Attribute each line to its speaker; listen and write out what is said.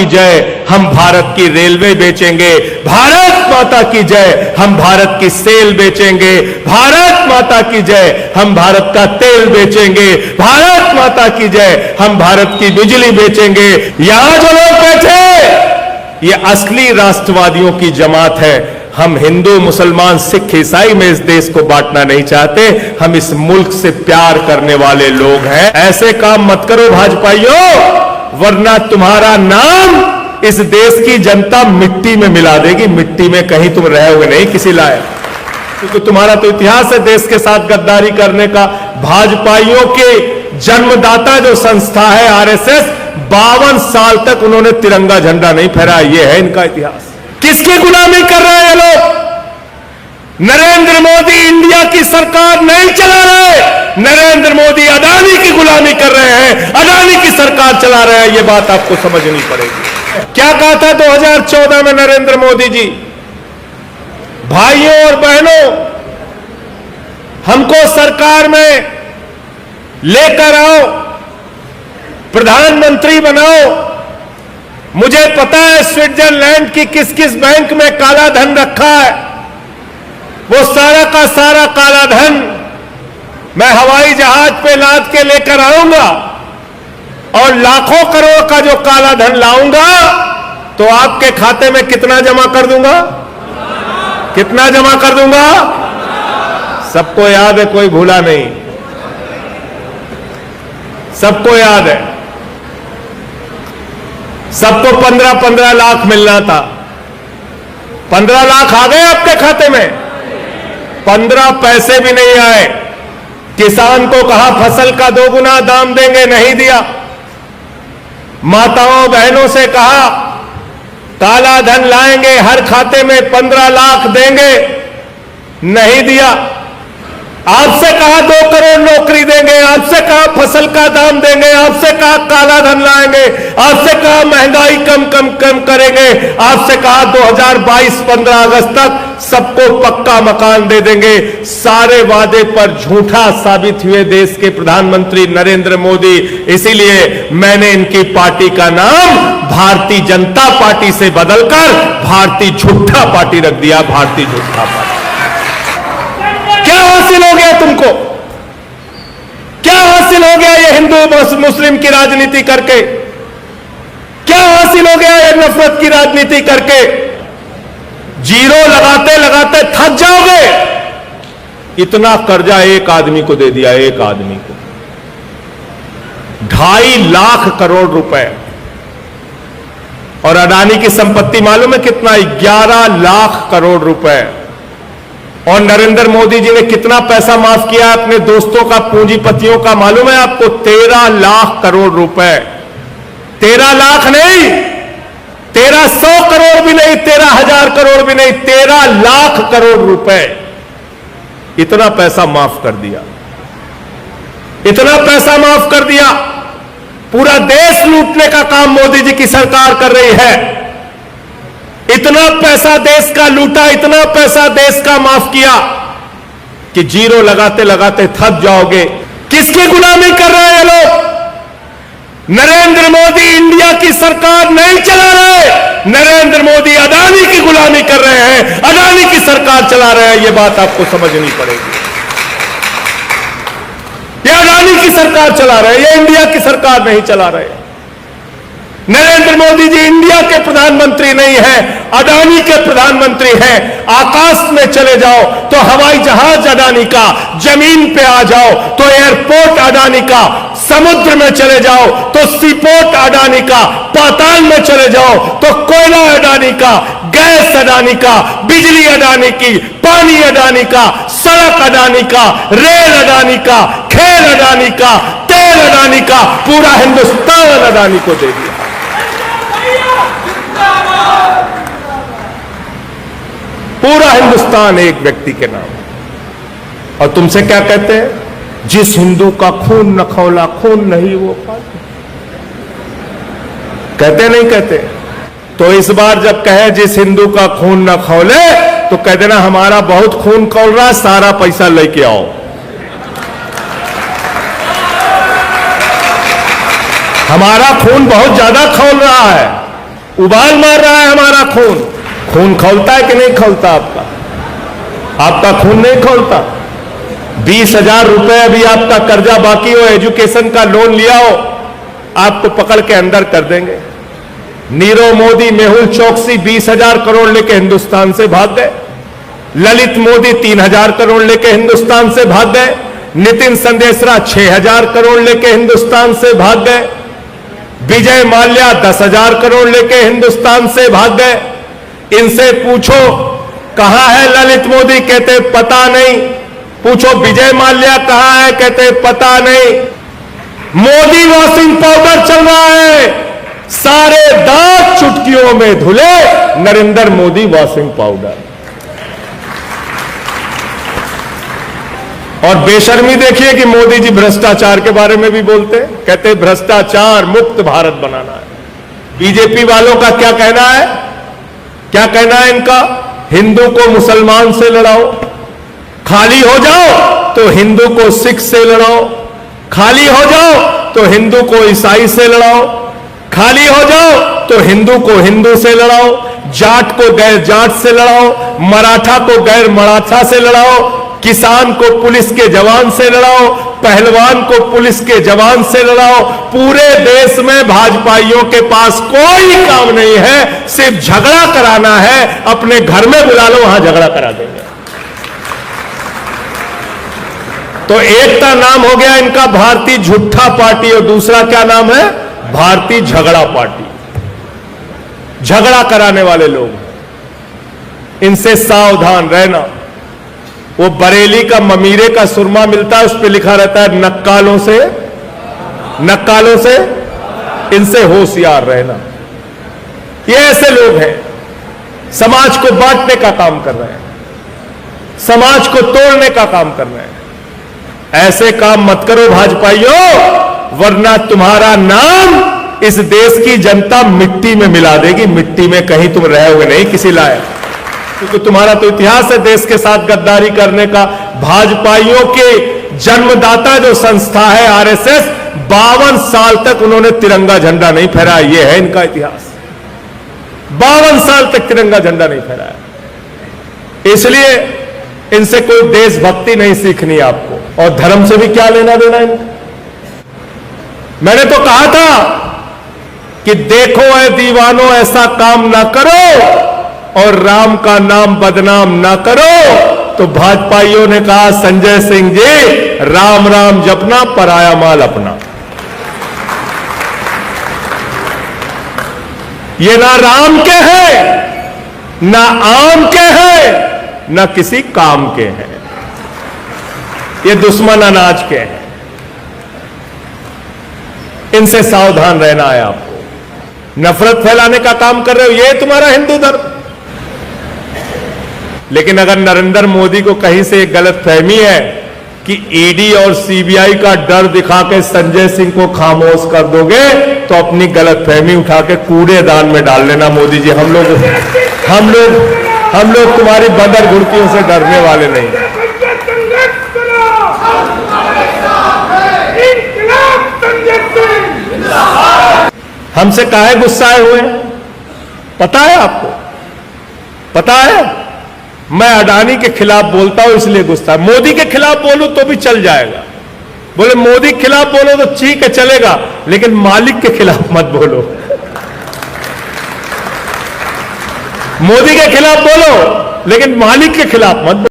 Speaker 1: जय, हम भारत की रेलवे बेचेंगे। भारत माता की जय, हम भारत की सेल बेचेंगे। भारत माता की जय, हम भारत का तेल बेचेंगे। भारत माता की जय, हम भारत की बिजली बेचेंगे। यहां जो लोग बैठे ये असली राष्ट्रवादियों की जमात है। हम हिंदू, मुसलमान, सिख, ईसाई में इस देश को बांटना नहीं चाहते। हम इस मुल्क से प्यार करने वाले लोग हैं। ऐसे काम मत करो भाजपाइयों, वरना तुम्हारा नाम इस देश की जनता मिट्टी में मिला देगी। मिट्टी में कहीं तुम रहोगे नहीं किसी लायक, क्योंकि तुम्हारा तो इतिहास है देश के साथ गद्दारी करने का। भाजपाइयों के जन्मदाता जो संस्था है आरएसएस, 52 साल तक उन्होंने तिरंगा झंडा नहीं फहराया। यह है इनका इतिहास। किसकी गुलामी कर रहे हैं ये लोग? नरेंद्र मोदी इंडिया की सरकार नहीं चला रहे। नरेंद्र मोदी अडानी की गुलामी कर रहे हैं, अडानी की सरकार चला रहे हैं। यह बात आपको समझनी पड़ेगी। क्या कहा था 2014 में नरेंद्र मोदी जी? भाइयों और बहनों, हमको सरकार में लेकर आओ, प्रधानमंत्री बनाओ। मुझे पता है स्विट्जरलैंड की किस किस बैंक में काला धन रखा है। वो सारा का सारा काला धन मैं हवाई जहाज पे लाद के लेकर आऊंगा और लाखों करोड़ का जो काला धन लाऊंगा तो आपके खाते में कितना जमा कर दूंगा? कितना जमा कर दूंगा? सबको याद है, कोई भूला नहीं, सबको याद है। सबको 15-15 लाख मिलना था। 15 लाख आ गए आपके खाते में? 15 पैसे भी नहीं आए। किसान को कहा फसल का 2 गुना दाम देंगे, नहीं दिया। माताओं बहनों से कहा काला धन लाएंगे, हर खाते में 15 लाख देंगे, नहीं दिया। आपसे कहा 2 करोड़ नौकरी देंगे, आपसे कहा फसल का दाम देंगे, आपसे कहा काला धन लाएंगे, आपसे कहा महंगाई कम करेंगे, आपसे कहा 2022 15 अगस्त तक सबको पक्का मकान दे देंगे। सारे वादे पर झूठा साबित हुए देश के प्रधानमंत्री नरेंद्र मोदी। इसीलिए मैंने इनकी पार्टी का नाम भारतीय जनता पार्टी से बदलकर भारतीय झूठा पार्टी रख दिया। भारतीय झूठा पार्टी। क्या हासिल हो गया तुमको? क्या हासिल हो गया ये हिंदू मुस्लिम की राजनीति करके? क्या हासिल हो गया ये नफरत की राजनीति करके? जीरो लगाते लगाते थक जाओगे। इतना कर्जा एक आदमी को दे दिया, एक आदमी को 2.5 लाख करोड़ रुपए। और अडानी की संपत्ति मालूम है कितना? 11 लाख करोड़ रुपए। और नरेंद्र मोदी जी ने कितना पैसा माफ किया अपने दोस्तों का, पूंजीपतियों का मालूम है आपको? 13 लाख करोड़ रुपए। 13 लाख नहीं, 1300 करोड़ भी नहीं, 13,000 करोड़ भी नहीं, 13 लाख करोड़ रुपए। इतना पैसा माफ कर दिया, इतना पैसा माफ कर दिया। पूरा देश लूटने का काम मोदी जी की सरकार कर रही है। इतना पैसा देश का लूटा, इतना पैसा देश का माफ किया कि जीरो लगाते लगाते थक जाओगे। किसकी गुलामी कर रहे हैं लोग? नरेंद्र मोदी इंडिया की सरकार नहीं चला रहे। नरेंद्र मोदी अडानी की गुलामी कर रहे हैं, अडानी की सरकार चला रहे हैं। यह बात आपको समझनी पड़ेगी। ये अडानी की सरकार चला रहे हैं, ये इंडिया की सरकार नहीं चला रहे। नरेंद्र मोदी जी इंडिया के प्रधानमंत्री नहीं है, अडानी के प्रधानमंत्री हैं। आकाश में चले जाओ तो हवाई जहाज अडानी का, जमीन पे आ जाओ तो एयरपोर्ट अडानी का, समुद्र में चले जाओ तो सीपोर्ट अडानी का, पाताल में चले जाओ तो कोयला अडानी का, गैस अडानी का, बिजली अडानी की, पानी अडानी का, सड़क अडानी का, रेल अडानी का, खेल अडानी का, तेल अडानी का, पूरा हिंदुस्तान अडानी को दे दिया। पूरा हिंदुस्तान एक व्यक्ति के नाम। और तुमसे क्या कहते हैं? जिस हिंदू का खून न खौला, खून नहीं वो पालतू। कहते नहीं कहते? तो इस बार जब कहे जिस हिंदू का खून न खौले, तो कह देना हमारा बहुत खून खौल रहा है, सारा पैसा लेके आओ। हमारा खून बहुत ज्यादा खौल रहा है, उबाल मार रहा है हमारा खून। खून खौलता है कि नहीं खौलता आपका? आपका खून नहीं खौलता। 20,000 रुपए अभी आपका कर्जा बाकी हो, एजुकेशन का लोन लिया हो, आपको पकड़ के अंदर कर देंगे। नीरव मोदी, मेहुल चोकसी 20,000 करोड़ लेके हिंदुस्तान से भाग गए। ललित मोदी 3,000 करोड़ लेके हिंदुस्तान से भाग गए। नितिन संदेशरा 6,000 करोड़ लेके हिंदुस्तान से भाग गए। विजय माल्या 10,000 करोड़ लेके हिंदुस्तान से भाग गए। इनसे पूछो कहां है ललित मोदी, कहते पता नहीं। पूछो विजय माल्या कहां है, कहते पता नहीं। मोदी वॉशिंग पाउडर चल रहा है, सारे दांत चुटकियों में धुले, नरेंद्र मोदी वॉशिंग पाउडर। और बेशर्मी देखिए कि मोदी जी भ्रष्टाचार के बारे में भी बोलते हैं, कहते भ्रष्टाचार मुक्त भारत बनाना है। बीजेपी वालों का क्या कहना है? क्या कहना है इनका? हिंदू को मुसलमान से लड़ाओ, खाली हो जाओ तो हिंदू को सिख से लड़ाओ, खाली हो जाओ तो हिंदू को ईसाई से लड़ाओ, खाली हो जाओ तो हिंदू को हिंदू से लड़ाओ, जाट को गैर जाट से लड़ाओ, मराठा को गैर मराठा से लड़ाओ, किसान को पुलिस के जवान से लड़ाओ, पहलवान को पुलिस के जवान से लड़ाओ। पूरे देश में भाजपाइयों के पास कोई काम नहीं है, सिर्फ झगड़ा कराना है। अपने घर में बुला लो, वहां झगड़ा करा देंगे। तो एक का नाम हो गया इनका भारतीय झूठा पार्टी, और दूसरा क्या नाम है? भारतीय झगड़ा पार्टी। झगड़ा कराने वाले लोग, इनसे सावधान रहना। वो बरेली का ममीरे का सुरमा मिलता है, उस पर लिखा रहता है नक्कालों से, नक्कालों से, इनसे होशियार रहना। ये ऐसे लोग हैं, समाज को बांटने का काम कर रहे हैं, समाज को तोड़ने का काम कर रहे हैं। ऐसे काम मत करो भाजपाइयों, वरना तुम्हारा नाम इस देश की जनता मिट्टी में मिला देगी। मिट्टी में कहीं तुम रहोगे नहीं किसी लायक, क्योंकि तुम्हारा तो इतिहास है देश के साथ गद्दारी करने का। भाजपाइयों के जन्मदाता जो संस्था है आरएसएस, 52 साल तक उन्होंने तिरंगा झंडा नहीं फहराया। यह है इनका इतिहास, 52 साल तक तिरंगा झंडा नहीं फहराया। इसलिए इनसे कोई देशभक्ति नहीं सीखनी आपको, और धर्म से भी क्या लेना देना इनको। मैंने तो कहा था कि देखो ऐ दीवानों, ऐसा काम ना करो और राम का नाम बदनाम ना करो। तो भाजपाइयों ने कहा संजय सिंह जी, राम राम जपना, पराया माल अपना। ये ना राम के हैं, ना आम के हैं, ना किसी काम के हैं। ये दुश्मन अनाज के हैं। इनसे सावधान रहना है आपको। नफरत फैलाने का काम कर रहे हो, ये तुम्हारा हिंदू धर्म। लेकिन अगर नरेंद्र मोदी को कहीं से एक गलत फहमी है कि ईडी और सीबीआई का डर दिखा के संजय सिंह को खामोश कर दोगे, तो अपनी गलत फहमी उठा के कूड़ेदान में डाल लेना। मोदी जी, हम लोग तुम्हारी बंदर घुड़कियों से डरने वाले नहीं। हमसे काहे गुस्साए हुए हैं पता है आपको? पता है, मैं अडानी के खिलाफ बोलता हूं इसलिए गुस्सा। मोदी के खिलाफ बोलूं तो भी चल जाएगा। बोले मोदी के खिलाफ बोलो तो ठीक है, चलेगा, लेकिन मालिक के खिलाफ मत बोलो। मोदी के खिलाफ बोलो, लेकिन मालिक के खिलाफ मत बोलो।